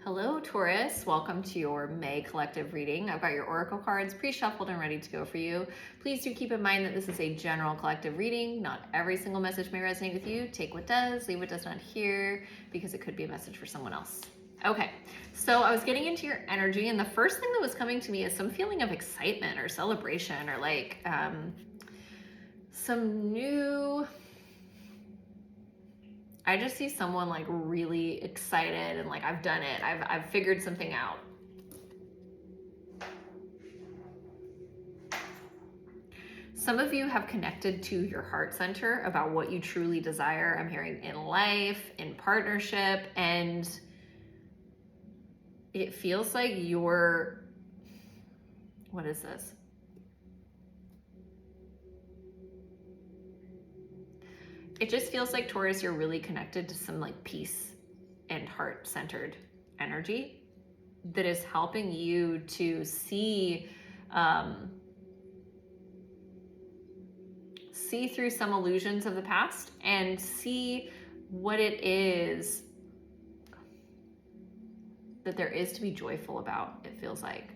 Hello, Taurus. Welcome to your May collective reading. I've got your oracle cards pre-shuffled and ready to go for you. Please do keep in mind that this is a general collective reading. Not every single message may resonate with you. Take what does, leave what does not here, because it could be a message for someone else. Okay, so I was getting into your energy, and the first thing that was coming to me is some feeling of excitement or celebration or like some new... I just see someone like really excited and like, I've done it. I've figured something out. Some of you have connected to your heart center about what you truly desire. I'm hearing in life, in partnership, and it feels like you're, what is this? It just feels like, Taurus, you're really connected to some like peace and heart-centered energy that is helping you to see through some illusions of the past and see what it is that there is to be joyful about, it feels like.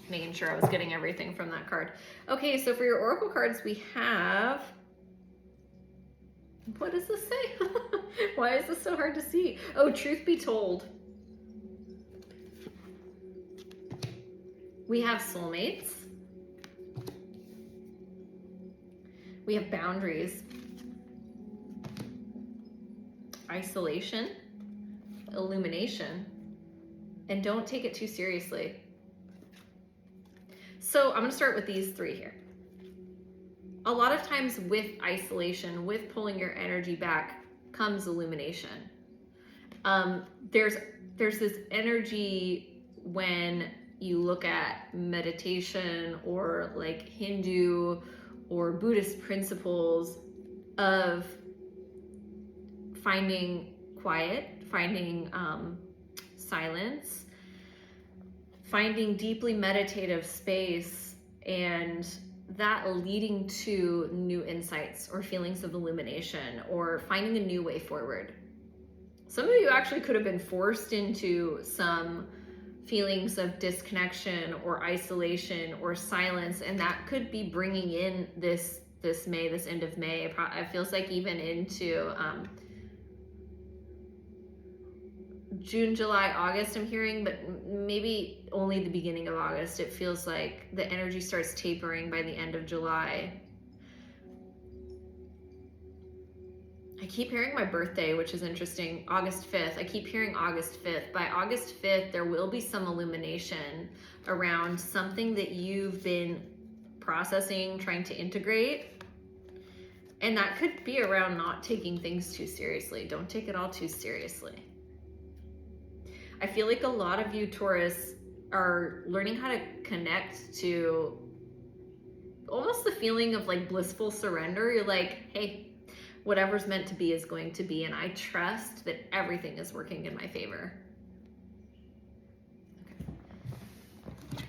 Making sure I was getting everything from that card. Okay, so for your oracle cards, we have, what does this say? Why is this so hard to see? Oh, truth be told. We have soulmates. We have boundaries. Isolation. Illumination. And don't take it too seriously. So I'm going to start with these three here. A lot of times with isolation, with pulling your energy back, comes illumination. There's this energy when you look at meditation or like Hindu or Buddhist principles of finding quiet, finding silence, finding deeply meditative space, and that leading to new insights or feelings of illumination or finding a new way forward. Some of you actually could have been forced into some feelings of disconnection or isolation or silence, and that could be bringing in this May, this end of May. It feels like even into June, July, August, I'm hearing, but maybe only the beginning of August. It feels like the energy starts tapering by the end of July. I keep hearing my birthday, which is interesting, August 5th. I keep hearing August 5th. By August 5th, there will be some illumination around something that you've been processing, trying to integrate. And that could be around not taking things too seriously. Don't take it all too seriously. I feel like a lot of you, Taurus, are learning how to connect to almost the feeling of like blissful surrender. You're like, hey, whatever's meant to be is going to be, and I trust that everything is working in my favor. Okay.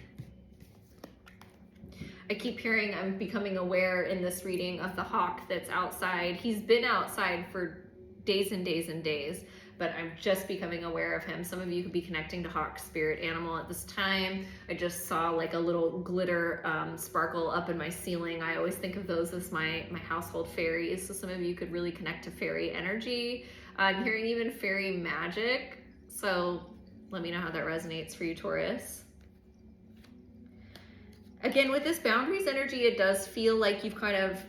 I keep hearing, I'm becoming aware in this reading of the hawk that's outside. He's been outside for days and days and days, but I'm just becoming aware of him. Some of you could be connecting to hawk spirit animal at this time. I just saw like a little glitter sparkle up in my ceiling. I always think of those as my household fairies. So some of you could really connect to fairy energy. I'm hearing even fairy magic. So let me know how that resonates for you, Taurus. Again, with this boundaries energy, it does feel like you've kind of,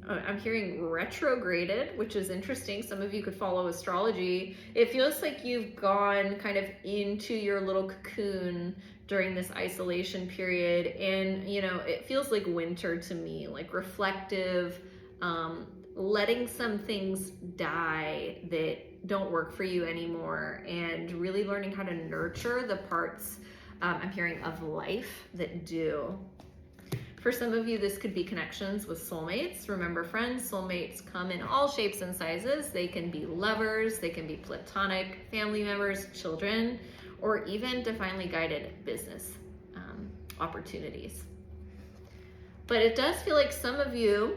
I'm hearing retrograded, which is interesting. Some of you could follow astrology. It feels like you've gone kind of into your little cocoon during this isolation period. And, you know, it feels like winter to me, like reflective, letting some things die that don't work for you anymore, and really learning how to nurture the parts, I'm hearing, of life that do. For some of you, this could be connections with soulmates. Remember, friends, soulmates come in all shapes and sizes. They can be lovers, they can be platonic, family members, children, or even divinely guided business opportunities. But it does feel like some of you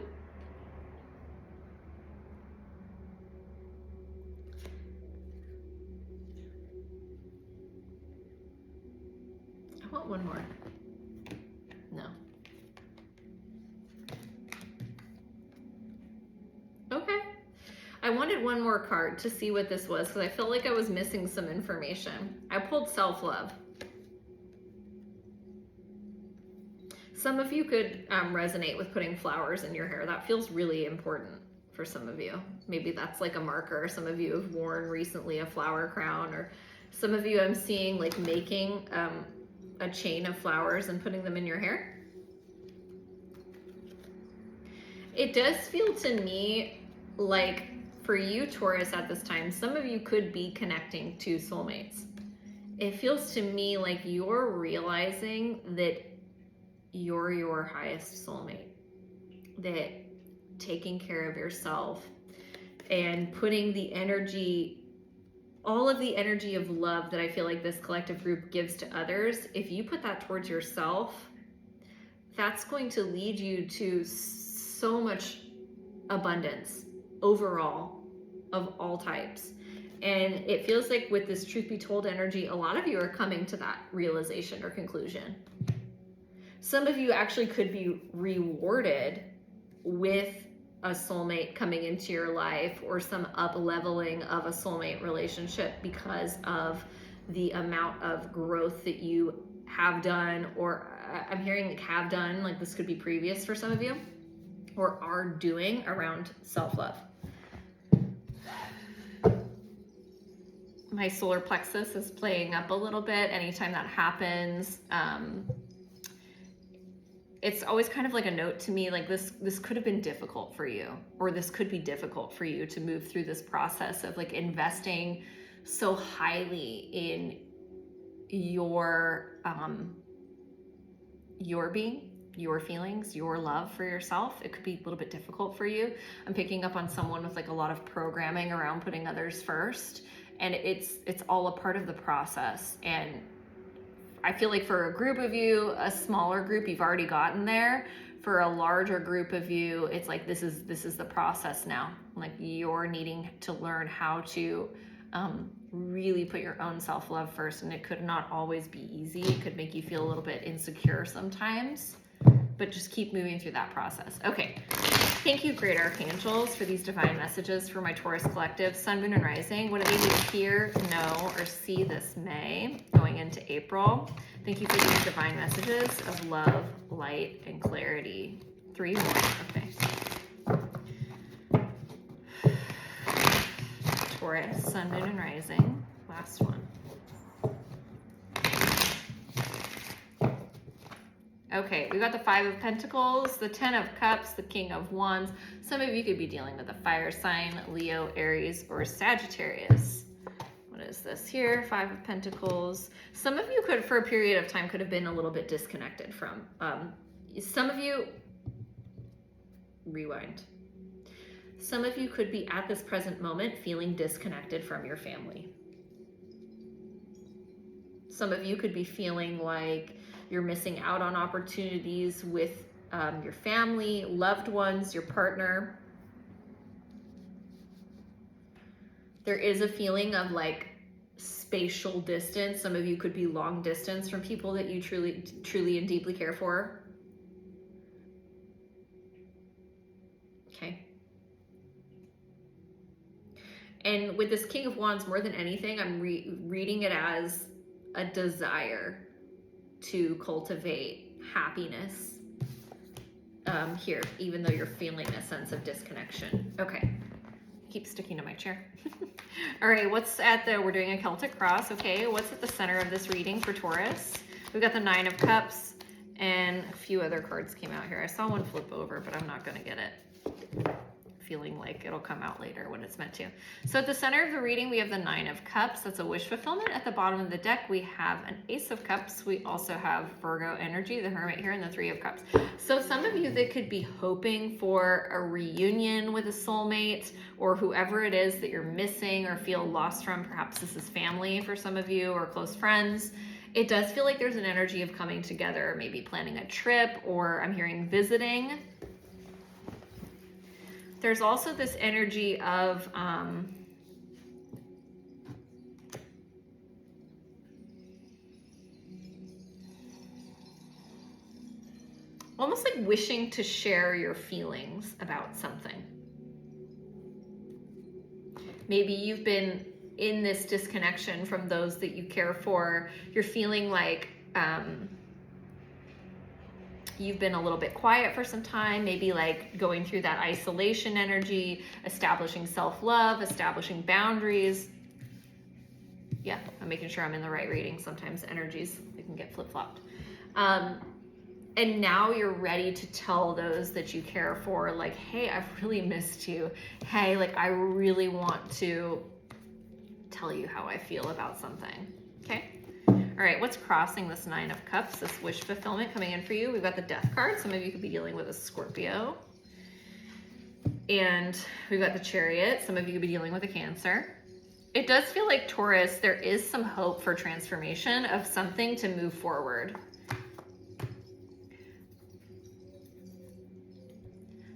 I want one more. No. Okay. I wanted one more card to see what this was because I felt like I was missing some information. I pulled self-love. Some of you could resonate with putting flowers in your hair. That feels really important for some of you. Maybe that's like a marker. Some of you have worn recently a flower crown, or some of you I'm seeing like making a chain of flowers and putting them in your hair. It does feel to me like for you, Taurus, at this time, some of you could be connecting to soulmates. It feels to me like you're realizing that you're your highest soulmate, that taking care of yourself and putting the energy, all of the energy of love that I feel like this collective group gives to others, if you put that towards yourself, that's going to lead you to so much abundance overall of all types. And it feels like with this truth be told energy, a lot of you are coming to that realization or conclusion. Some of you actually could be rewarded with a soulmate coming into your life, or some up leveling of a soulmate relationship because of the amount of growth that you have done, or I'm hearing like have done, like this could be previous for some of you, or are doing around self-love. My solar plexus is playing up a little bit anytime that happens. It's always kind of like a note to me, like this could have been difficult for you, or this could be difficult for you to move through this process of like investing so highly in your being, your feelings, your love for yourself. It could be a little bit difficult for you. I'm picking up on someone with like a lot of programming around putting others first, and it's all a part of the process. And I feel like for a group of you, a smaller group, you've already gotten there. For a larger group of you, it's like this is the process now. Like you're needing to learn how to really put your own self-love first, and it could not always be easy. It could make you feel a little bit insecure sometimes, but just keep moving through that process. Okay, thank you, great archangels, for these divine messages for my Taurus collective, Sun, Moon, and Rising. What do they need to hear, know, or see this May going into April? Thank you for these divine messages of love, light, and clarity. 3 more. Okay. Taurus, Sun, Moon, and Rising. Last one. Okay, we got the 5 of Pentacles, the 10 of Cups, the King of Wands. Some of you could be dealing with a fire sign, Leo, Aries, or Sagittarius. What is this here? 5 of Pentacles. Some of you could, for a period of time, could have been a little bit disconnected from. Some of you, rewind. Some of you could be at this present moment feeling disconnected from your family. Some of you could be feeling like you're missing out on opportunities with your family, loved ones, your partner. There is a feeling of like spatial distance. Some of you could be long distance from people that you truly and deeply care for. Okay. And with this King of Wands, more than anything, I'm reading it as a desire to cultivate happiness here, even though you're feeling a sense of disconnection. Okay, keep sticking to my chair. All right, we're doing a Celtic cross. Okay, what's at the center of this reading for Taurus? We've got the 9 of Cups, and a few other cards came out here. I saw one flip over, but I'm not gonna get it. Feeling like it'll come out later when it's meant to. So at the center of the reading, we have the 9 of Cups. That's a wish fulfillment. At the bottom of the deck, we have an Ace of Cups. We also have Virgo energy, the Hermit here, and the 3 of Cups. So some of you that could be hoping for a reunion with a soulmate, or whoever it is that you're missing or feel lost from. Perhaps this is family for some of you, or close friends. It does feel like there's an energy of coming together, maybe planning a trip, or I'm hearing visiting. There's also this energy of almost like wishing to share your feelings about something. Maybe you've been in this disconnection from those that you care for. You're feeling like you've been a little bit quiet for some time, maybe like going through that isolation energy, establishing self-love, establishing boundaries. Yeah, I'm making sure I'm in the right reading. Sometimes energies, they can get flip-flopped. And now you're ready to tell those that you care for, like, hey, I've really missed you. Hey, like, I really want to tell you how I feel about something. Okay? All right, what's crossing this Nine of Cups, this wish fulfillment coming in for you? We've got the Death card. Some of you could be dealing with a Scorpio. And we've got the Chariot. Some of you could be dealing with a Cancer. It does feel like, Taurus, there is some hope for transformation of something to move forward.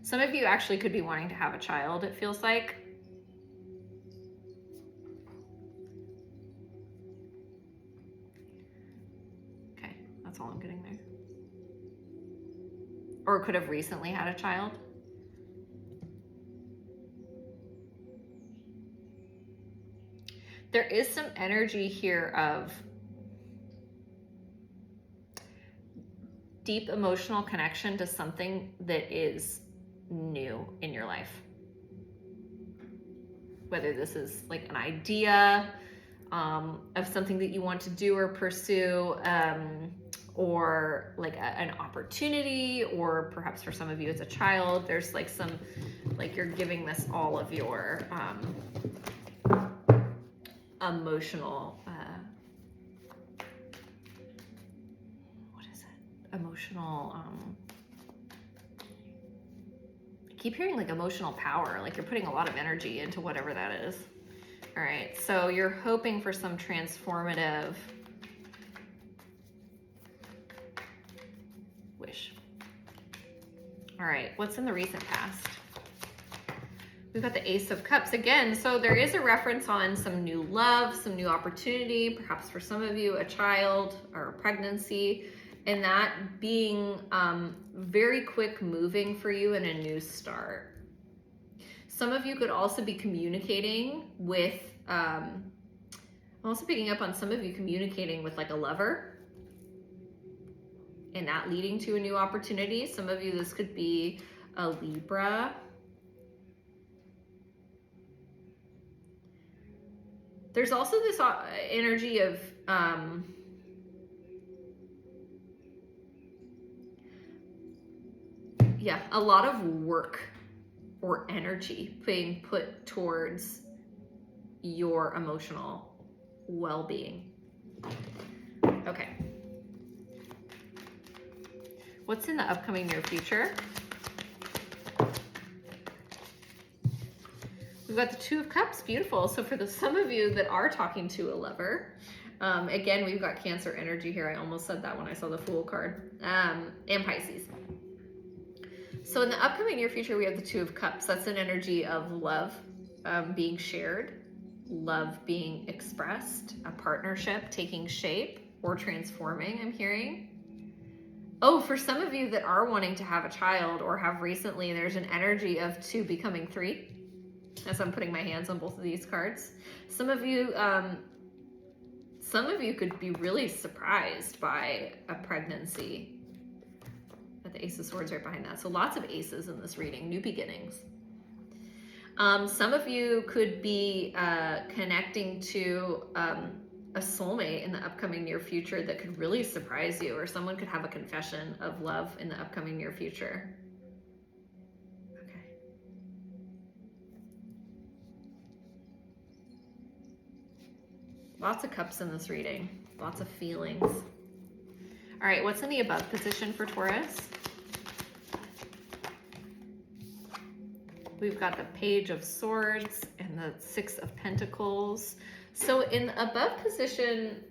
Some of you actually could be wanting to have a child, it feels like. Okay, that's all I'm getting there. Or could have recently had a child. There is some energy here of deep emotional connection to something that is new in your life. Whether this is like an idea of something that you want to do or pursue, or like an opportunity, or perhaps for some of you it's a child. There's like some, like you're giving this all of your emotional, what is it? Emotional, I keep hearing like emotional power, like you're putting a lot of energy into whatever that is. All right, so you're hoping for some transformative wish. All right, what's in the recent past? We've got the Ace of Cups again. So there is a reference on some new love, some new opportunity, perhaps for some of you, a child or a pregnancy, and that being very quick moving for you and a new start. Some of you could also be communicating with, I'm also picking up on some of you communicating with like a lover and that leading to a new opportunity. Some of you, this could be a Libra. There's also this energy of a lot of work or energy being put towards your emotional well-being. Okay. What's in the upcoming near future? We've got the Two of Cups, beautiful. So for some of you that are talking to a lover, again, we've got Cancer energy here. I almost said that when I saw the Fool card, and Pisces. So in the upcoming near future, we have the Two of Cups. That's an energy of love being shared, love being expressed, a partnership taking shape or transforming, I'm hearing. Oh, for some of you that are wanting to have a child or have recently, there's an energy of two becoming three. As I'm putting my hands on both of these cards. Some of you could be really surprised by a pregnancy. Got the Ace of Swords right behind that. So lots of aces in this reading, new beginnings. Some of you could be connecting to a soulmate in the upcoming near future that could really surprise you, or someone could have a confession of love in the upcoming near future. Lots of cups in this reading, lots of feelings. All right, what's in the above position for Taurus? We've got the Page of Swords and the Six of Pentacles. So in the above position,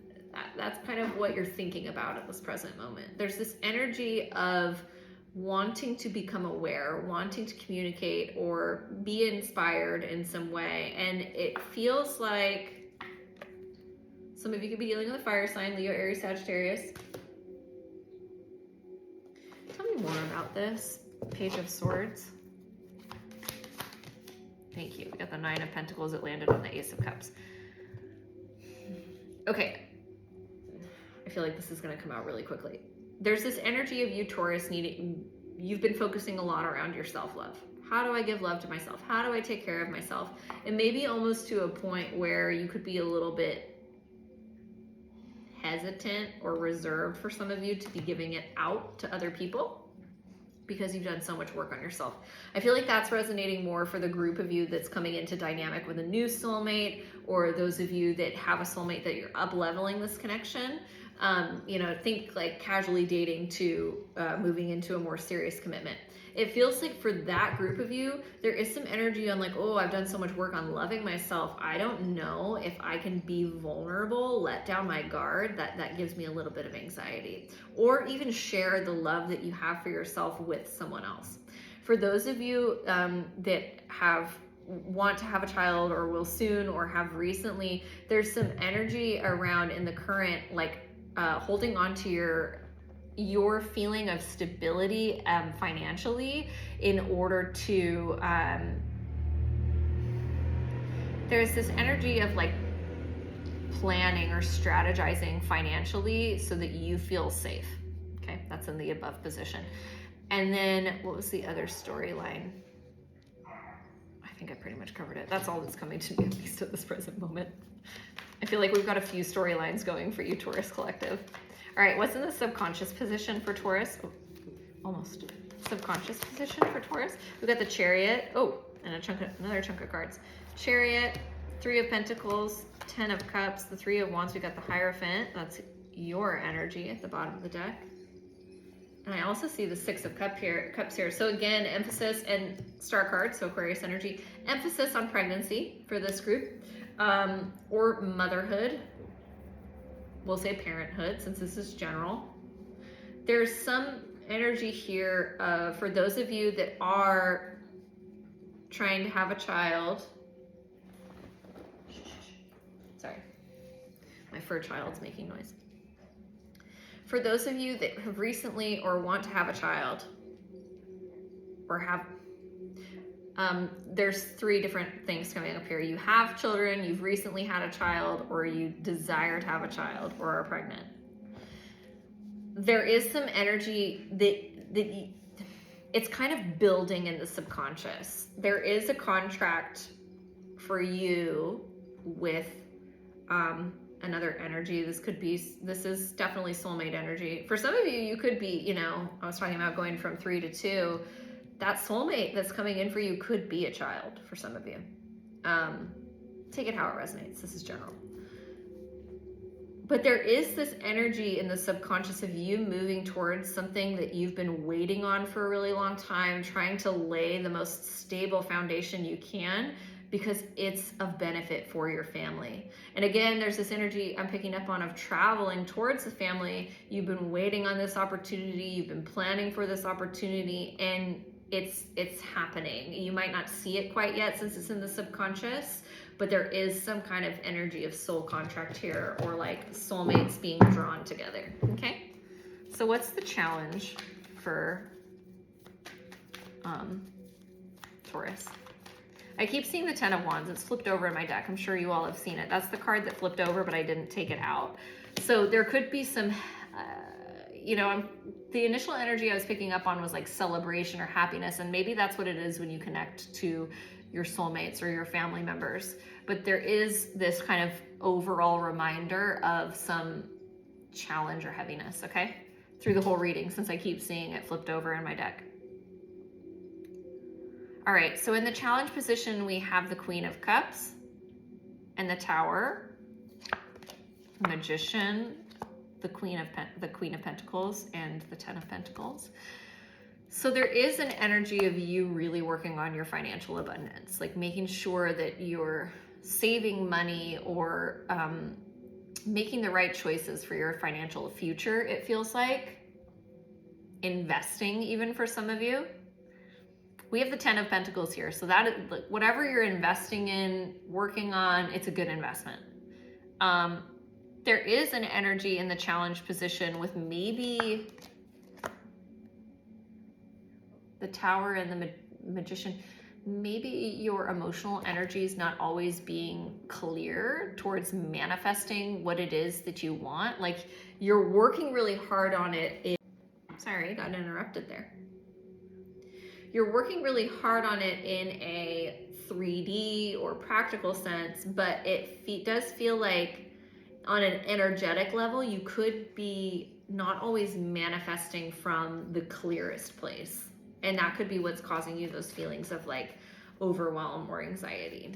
that's kind of what you're thinking about at this present moment. There's this energy of wanting to become aware, wanting to communicate or be inspired in some way. And it feels like some of you could be dealing with a fire sign, Leo, Aries, Sagittarius. Tell me more about this. Page of Swords. Thank you. We got the Nine of Pentacles. It landed on the Ace of Cups. Okay. I feel like this is going to come out really quickly. There's this energy of you, Taurus, you've been focusing a lot around your self-love. How do I give love to myself? How do I take care of myself? And maybe almost to a point where you could be a little bit hesitant or reserved for some of you to be giving it out to other people because you've done so much work on yourself. I feel like that's resonating more for the group of you that's coming into dynamic with a new soulmate, or those of you that have a soulmate that you're up-leveling this connection. You know, think like casually dating to moving into a more serious commitment. It feels like for that group of you, there is some energy on like, oh, I've done so much work on loving myself. I don't know if I can be vulnerable, let down my guard. That gives me a little bit of anxiety. Or even share the love that you have for yourself with someone else. For those of you that want to have a child or will soon or have recently, there's some energy around in the current, like holding on to your feeling of stability financially in order to there's this energy of like planning or strategizing financially so that you feel safe. Okay, that's in the above position. And then what was the other storyline? I think I pretty much covered it. That's all that's coming to me, at least at this present moment. I feel like we've got a few storylines going for you, Taurus Collective. All right, what's in the subconscious position for Taurus? Oh, almost. Subconscious position for Taurus. We've got the Chariot. Oh, and another chunk of cards. Chariot, Three of Pentacles, Ten of Cups, the Three of Wands. We got the Hierophant. That's your energy at the bottom of the deck. And I also see the Six of Cups here. So again, emphasis and star card, so Aquarius energy. Emphasis on pregnancy for this group, or motherhood. We'll say parenthood, since this is general. There's some energy here for those of you that are trying to have a child. Sorry, my fur child's making noise. For those of you that have recently or want to have a child, or have, there's three different things coming up here. You have children, you've recently had a child, or you desire to have a child or are pregnant. There is some energy that it's kind of building in the subconscious. There is a contract for you with another energy. This is definitely soulmate energy. For some of you, you could be, you know, I was talking about going from 3 to 2. That soulmate that's coming in for you could be a child for some of you. Take it how it resonates. This is general. But there is this energy in the subconscious of you moving towards something that you've been waiting on for a really long time, trying to lay the most stable foundation you can, because it's of benefit for your family. And again, there's this energy I'm picking up on of traveling towards the family. You've been waiting on this opportunity, you've been planning for this opportunity, and it's happening. You might not see it quite yet since it's in the subconscious, but there is some kind of energy of soul contract here, or like soulmates being drawn together. Okay, so what's the challenge for Taurus? I keep seeing the Ten of Wands. It's flipped over in my deck. I'm sure you all have seen it. That's the card that flipped over, but I didn't take it out. So there could be some, the initial energy I was picking up on was like celebration or happiness. And maybe that's what it is when you connect to your soulmates or your family members. But there is this kind of overall reminder of some challenge or heaviness, okay? Through the whole reading, since I keep seeing it flipped over in my deck. All right, so in the challenge position, we have the Queen of Cups and the Tower, Magician, the Queen of Pentacles, and the Ten of Pentacles. So there is an energy of you really working on your financial abundance, like making sure that you're saving money or making the right choices for your financial future, it feels like. Investing, even for some of you. We have the 10 of Pentacles here. So that is, whatever you're investing in, working on, it's a good investment. There is an energy in the challenge position with maybe the Tower and the Magician. Maybe your emotional energy is not always being clear towards manifesting what it is that you want. Like, you're working really hard on it. Sorry, got interrupted there. You're working really hard on it in a 3D or practical sense, but it does feel like on an energetic level, you could be not always manifesting from the clearest place. And that could be what's causing you those feelings of like overwhelm or anxiety.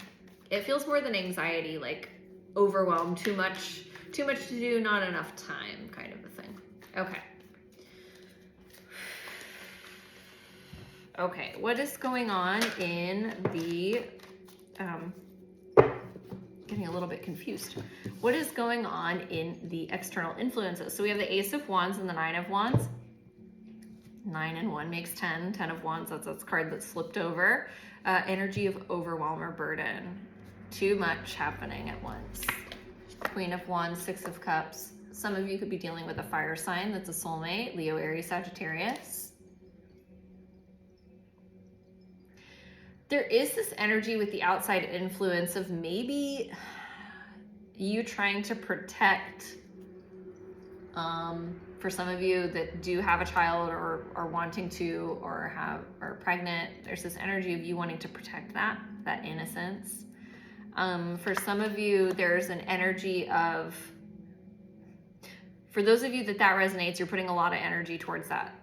It feels more than anxiety, like overwhelm, too much to do, not enough time kind of a thing. Okay. Okay, what is going on in the, getting a little bit confused. What is going on in the external influences? So we have the Ace of Wands and the Nine of Wands. 9 and 1 makes 10. 10 of Wands, that's a card that slipped over. Energy of overwhelm or burden. Too much happening at once. Queen of Wands, 6 of Cups. Some of you could be dealing with a fire sign that's a soulmate, Leo, Aries, Sagittarius. There is this energy with the outside influence of maybe you trying to protect, for some of you that do have a child or are wanting to or are pregnant, there's this energy of you wanting to protect that innocence. For some of you, there's an energy of, for those of you that resonates, you're putting a lot of energy towards that.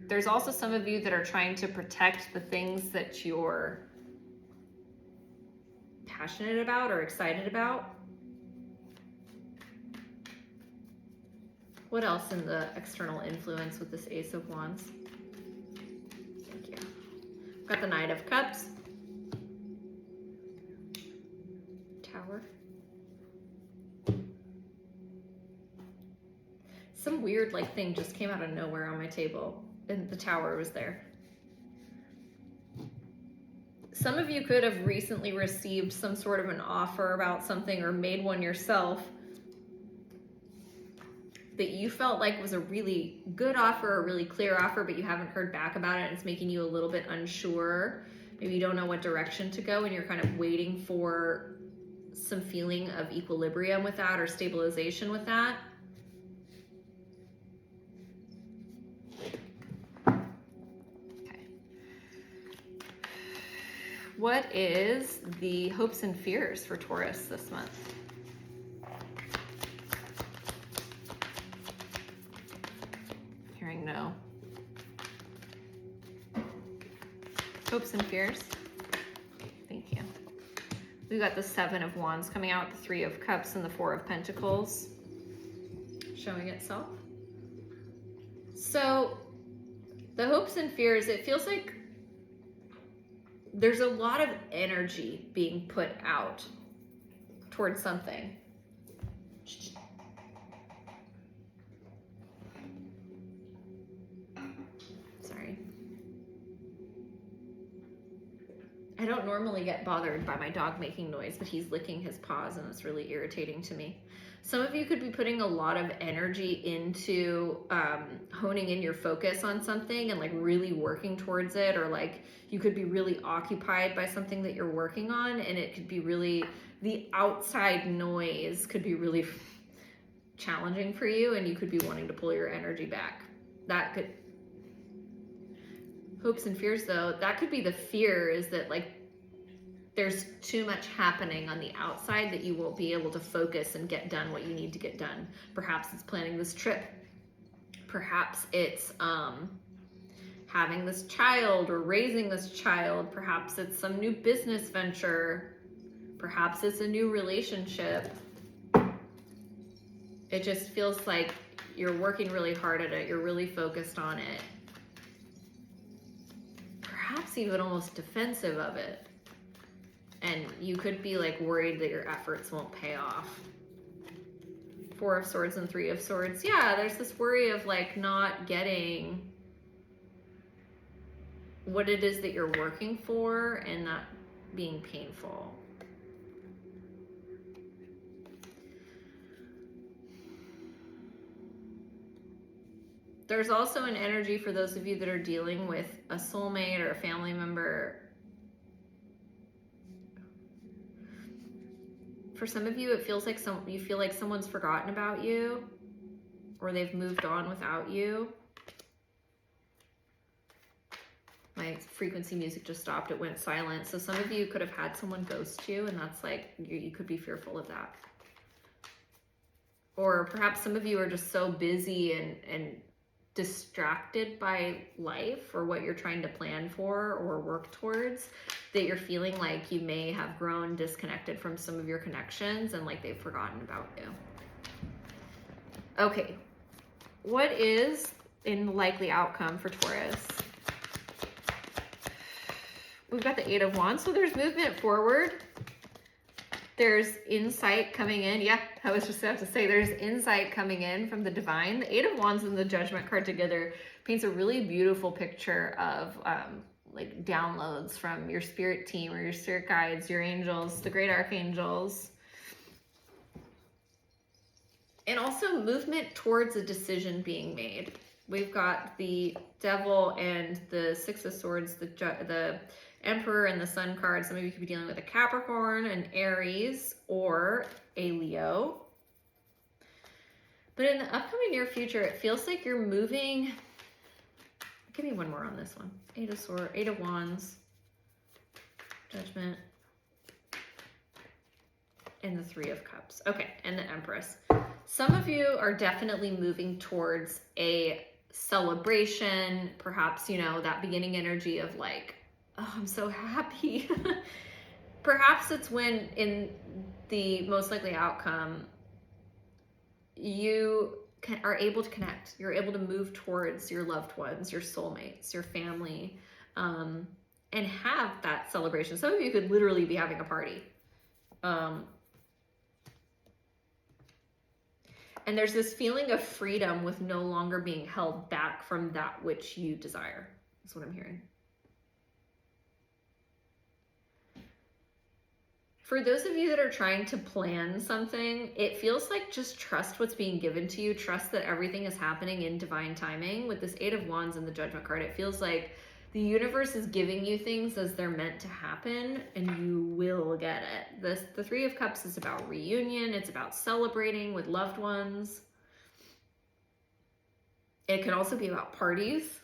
There's also some of you that are trying to protect the things that you're passionate about or excited about. What else in the external influence with this Ace of Wands? Thank you. Got the Knight of Cups. Tower. Some weird like thing just came out of nowhere on my table. And the Tower was there. Some of you could have recently received some sort of an offer about something or made one yourself that you felt like was a really good offer, a really clear offer, but you haven't heard back about it and it's making you a little bit unsure. Maybe you don't know what direction to go and you're kind of waiting for some feeling of equilibrium with that or stabilization with that. What is the hopes and fears for Taurus this month? Hearing no. Hopes and fears. Thank you. We've got the 7 of Wands coming out, the 3 of Cups, and the 4 of Pentacles showing itself. So the hopes and fears, it feels like there's a lot of energy being put out towards something. Sorry. I don't normally get bothered by my dog making noise, but he's licking his paws and it's really irritating to me. Some of you could be putting a lot of energy into honing in your focus on something and like really working towards it, or like you could be really occupied by something that you're working on, and it could be really, the outside noise could be really challenging for you and you could be wanting to pull your energy back. That could, hopes and fears though, that could be the fear, is that like there's too much happening on the outside that you won't be able to focus and get done what you need to get done. Perhaps it's planning this trip. Perhaps it's having this child or raising this child. Perhaps it's some new business venture. Perhaps it's a new relationship. It just feels like you're working really hard at it. You're really focused on it. Perhaps even almost defensive of it. And you could be like worried that your efforts won't pay off. Four of Swords and Three of Swords. Yeah, there's this worry of like not getting what it is that you're working for, and that being painful. There's also an energy for those of you that are dealing with a soulmate or a family member. For some of you, it feels like you feel like someone's forgotten about you, or they've moved on without you. My frequency music just stopped, it went silent. So some of you could have had someone ghost you, and that's like, you could be fearful of that. Or perhaps some of you are just so busy and distracted by life or what you're trying to plan for or work towards, that you're feeling like you may have grown disconnected from some of your connections and like they've forgotten about you. Okay, what is in the likely outcome for Taurus? We've got the Eight of Wands, so there's movement forward. There's insight coming in. Yeah, I was just about to say there's insight coming in from the divine. The Eight of Wands and the Judgment card together paints a really beautiful picture of like downloads from your spirit team or your spirit guides, your angels, the great archangels. And also movement towards a decision being made. We've got the Devil and the Six of Swords, the Emperor and the Sun card. Some of you could be dealing with a Capricorn, an Aries, or a Leo. But in the upcoming near future, it feels like you're moving. Give me one more on this one. Eight of Swords, Eight of Wands, Judgment, and the Three of Cups. Okay, and the Empress. Some of you are definitely moving towards a celebration, perhaps, you know, that beginning energy of like, oh, I'm so happy. Perhaps it's when in the most likely outcome, you are able to connect. You're able to move towards your loved ones, your soulmates, your family, and have that celebration. Some of you could literally be having a party. And there's this feeling of freedom with no longer being held back from that which you desire. That's what I'm hearing. For those of you that are trying to plan something, it feels like just trust what's being given to you. Trust that everything is happening in divine timing. With this Eight of Wands and the Judgment card, it feels like the universe is giving you things as they're meant to happen, and you will get it. The Three of Cups is about reunion. It's about celebrating with loved ones. It could also be about parties.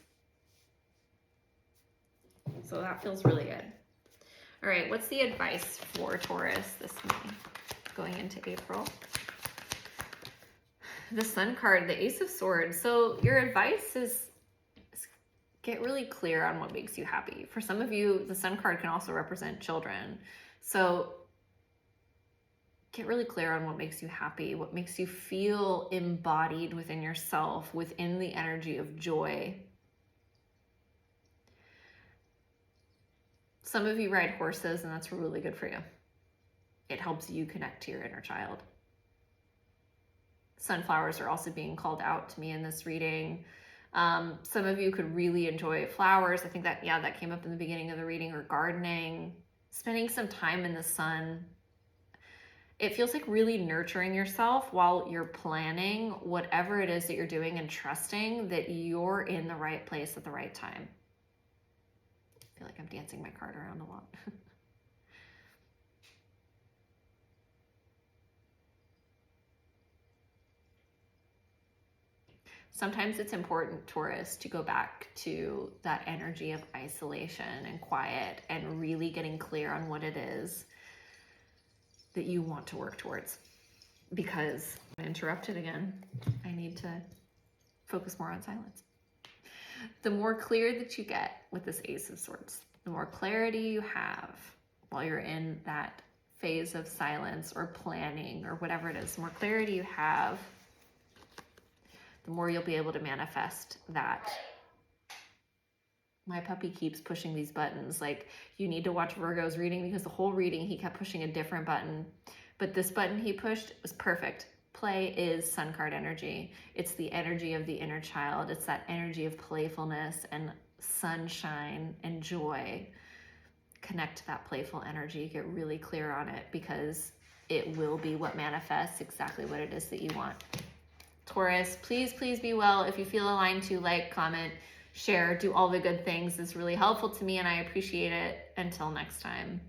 So that feels really good. All right, what's the advice for Taurus this May, going into April? The Sun card, the Ace of Swords. So your advice is get really clear on what makes you happy. For some of you, the Sun card can also represent children. So get really clear on what makes you happy, what makes you feel embodied within yourself, within the energy of joy. Some of you ride horses, and that's really good for you. It helps you connect to your inner child. Sunflowers are also being called out to me in this reading. Some of you could really enjoy flowers. I think that, yeah, that came up in the beginning of the reading, or gardening, spending some time in the sun. It feels like really nurturing yourself while you're planning whatever it is that you're doing, and trusting that you're in the right place at the right time. I feel like I'm dancing my card around a lot. Sometimes it's important, Taurus, to go back to that energy of isolation and quiet, and really getting clear on what it is that you want to work towards. Because I'm interrupted again. I need to focus more on silence. The more clear that you get with this Ace of Swords, the more clarity you have while you're in that phase of silence or planning or whatever it is, the more clarity you have, the more you'll be able to manifest that My puppy keeps pushing these buttons. Like, you need to watch Virgo's reading because the whole reading he kept pushing a different button. But this button he pushed was perfect. Play is sun card energy. It's the energy of the inner child. It's that energy of playfulness and sunshine and joy. Connect to that playful energy. Get really clear on it, because it will be what manifests exactly what it is that you want. Taurus, please, please be well. If you feel aligned to, like, comment, share, do all the good things. It's really helpful to me and I appreciate it. Until next time.